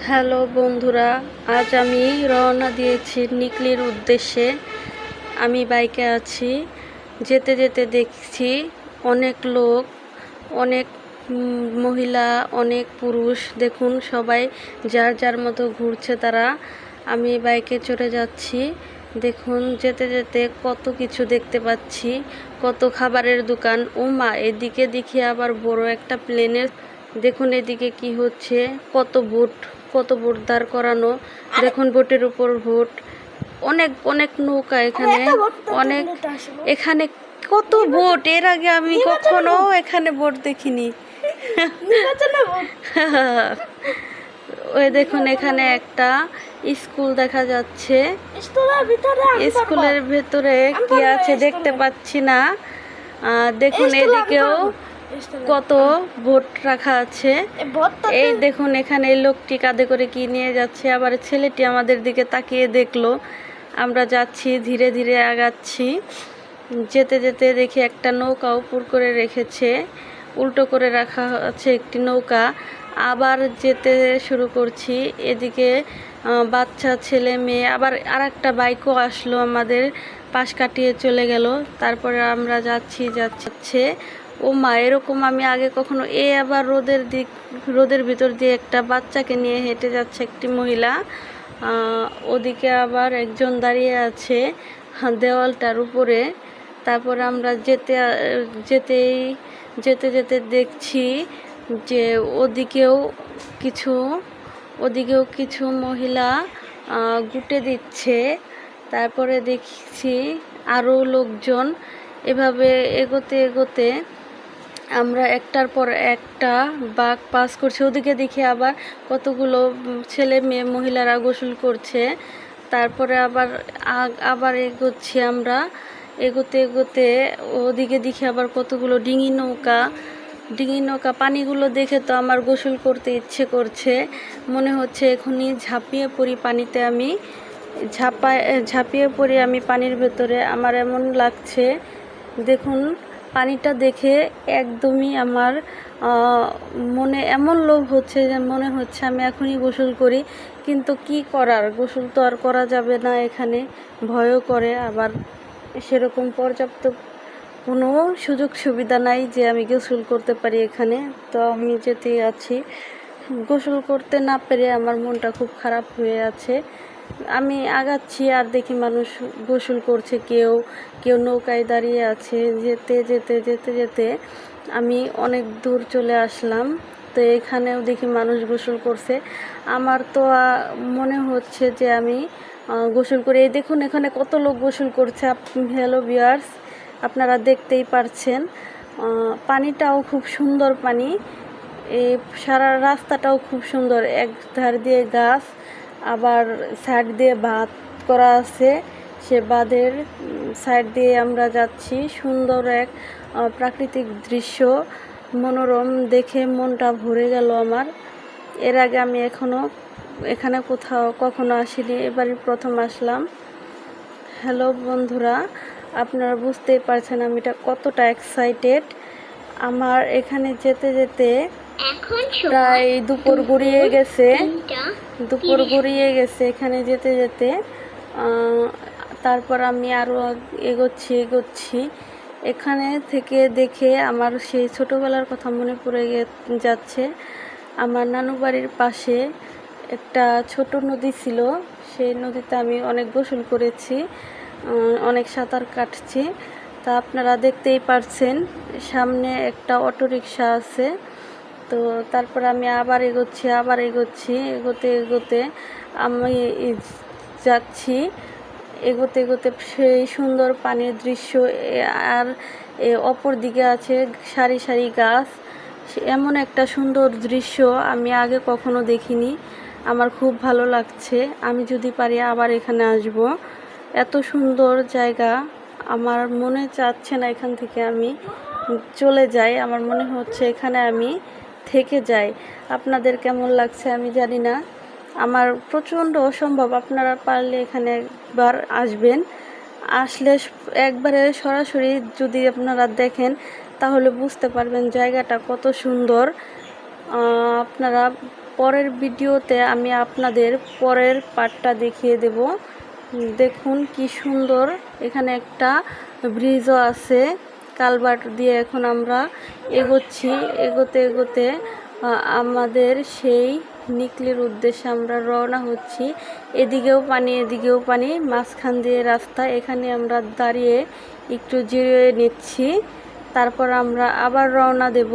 Hello বন্ধুরা, আজ আমি রওনা দিয়েছি নিকলির উদ্দেশ্যে। আমি বাইকে আছি, যেতে যেতে দেখছি অনেক লোক, অনেক মহিলা, অনেক পুরুষ। দেখুন সবাই যার যার মতো ঘুরছে তারা। আমি বাইকে চড়ে যাচ্ছি। দেখুন যেতে যেতে কত কিছু দেখতে পাচ্ছি, কত খাবারের দোকান। মা, এদিকে দেখি আবার বড় একটা প্লেনের। দেখুন এদিকে কি হচ্ছে, কত বোট দাঁড় করানো। দেখুন বোটের উপর বোট, অনেক অনেক নৌকা এখানে, অনেক এখানে কত বোট। এর আগে আমি কখনো এখানে বোট দেখিনি। ওই দেখুন এখানে একটা স্কুল দেখা যাচ্ছে। স্কুলের ভেতরে কি আছে দেখতে পাচ্ছি না। দেখুন এদিকেও কত বোট রাখা আছে। এই দেখুন এখানে লোকটি কাঁধে করে কি নিয়ে যাচ্ছে, আবার ছেলেটি আমাদের দিকে তাকিয়ে দেখলো। আমরা যাচ্ছি, ধীরে ধীরে আগাচ্ছি। যেতে যেতে দেখি একটা নৌকা উপর করে রেখেছে, উল্টো করে রাখা আছে একটি নৌকা। আবার যেতে শুরু করছি, এদিকে বাচ্চা ছেলে মেয়ে, আবার একটা বাইকও আসলো আমাদের পাশ কাটিয়ে চলে গেল। তারপরে আমরা যাচ্ছে। ও মা, এরকম আমি আগে কখনো। আবার রোদের ভিতর দিয়ে একটা বাচ্চাকে নিয়ে হেঁটে যাচ্ছে একটি মহিলা। ওদিকে আবার একজন দাঁড়িয়ে আছে দেওয়ালটার উপরে। তারপর আমরা যেতে যেতে দেখছি যে ওদিকেও কিছু মহিলা গুটে দিচ্ছে। তারপরে দেখছি আরও লোকজন। এভাবে এগোতে এগোতে আমরা একটার পর একটা বাঘ পাস করছি। ওদিকে দেখি আবার কতগুলো ছেলে মেয়ে মহিলারা গোসল করছে। তারপরে আবার এগোচ্ছি আমরা। এগোতে এগোতে ওদিকে দেখি আবার কতগুলো ডিঙি নৌকা। পানিগুলো দেখে তো আমার গোসল করতে ইচ্ছে করছে। মনে হচ্ছে এখনই ঝাঁপিয়ে পড়ি পানিতে। আমি ঝাঁপিয়ে পড়ি আমি পানির ভেতরে, আমার এমন লাগছে। দেখুন পানিটা দেখে একদমই আমার মনে এমন লোভ হচ্ছে যে মনে হচ্ছে আমি এখনই গোসল করি। কিন্তু কি করার, গোসল তো আর করা যাবে না, এখানে ভয়ও করে। আবার সেরকম পর্যাপ্ত কোনো সুযোগ সুবিধা নাই যে আমি গোসল করতে পারি এখানে। তো আমি যেতেই আছি। গোসল করতে না পেরে আমার মনটা খুব খারাপ হয়ে আছে। আমি আগাচ্ছি আর দেখি মানুষ গোসল করছে, কেউ নৌকায় দাঁড়িয়ে আছে। যেতে যেতে যেতে যেতে আমি অনেক দূর চলে আসলাম। তো এখানেও দেখি মানুষ গোসল করছে। আমার তো মনে হচ্ছে যে আমি গোসল করি। এই দেখুন এখানে কত লোক গোসল করছে। হ্যালো ভিউয়ার্স, আপনারা দেখতেই পারছেন। পানিটাও খুব সুন্দর পানি। এই সারা রাস্তাটাও খুব সুন্দর, এক ধার দিয়ে গাছ, আবার সাইড দিয়ে বাঁধ করা আছে। সে বাঁধের সাইড দিয়ে আমরা যাচ্ছি। সুন্দর এক প্রাকৃতিক দৃশ্য, মনোরম, দেখে মনটা ভরে গেল আমার। এর আগে আমি এখানে কখনো আসিনি, এবারই প্রথম আসলাম। হ্যালো বন্ধুরা, আপনারা বুঝতেই পারছেন আমি এটা কতটা এক্সাইটেড। আমার এখানে যেতে যেতে প্রায় দুপুর গড়িয়ে গেছে এখানে যেতে যেতে। তারপর আমি আরও এগোচ্ছি। এখানে থেকে দেখে আমার সেই ছোটোবেলার কথা মনে পড়ে যাচ্ছে। আমার নানু বাড়ির পাশে একটা ছোট নদী ছিল। সেই নদীতে আমি অনেক গোসল করেছি, অনেক সাঁতার কাটছি। তা আপনারা দেখতেই পারছেন সামনে একটা অটোরিকশা আছে। তো তারপর আমি আবার এগোচ্ছি। এগোতে এগোতে আমি যাচ্ছি। এগোতে এগোতে সেই সুন্দর পানির দৃশ্য, আর অপর দিকে আছে সারি সারি গাছ। এমন একটা সুন্দর দৃশ্য আমি আগে কখনো দেখিনি। আমার খুব ভালো লাগছে। আমি যদি পারি আবার এখানে আসব। এত সুন্দর জায়গা, আমার মনে চাচ্ছে না এখান থেকে আমি চলে যাই। আমার মনে হচ্ছে এখানে আমি থেকে যাই। আপনাদের কেমন লাগছে আমি জানি না। আমার প্রচণ্ড অসম্ভব। আপনারা পারলে এখানে একবার আসবেন। আসলে একবারে সরাসরি যদি আপনারা দেখেন তাহলে বুঝতে পারবেন জায়গাটা কত সুন্দর। আপনারা পরের ভিডিওতে আমি আপনাদের পরের পার্টটা দেখিয়ে দেব। দেখুন কি সুন্দর, এখানে একটা ব্রিজও আছে, কালভার্ট দিয়ে এখন আমরা এগোচ্ছি। এগোতে এগোতে আমাদের সেই নিকলির উদ্দেশ্যে আমরা রওনা হচ্ছি। এদিকেও পানি এদিকেও পানি, মাঝখান দিয়ে রাস্তা। এখানে আমরা দাঁড়িয়ে একটু জিরিয়ে নিচ্ছি, তারপর আমরা আবার রওনা দেব।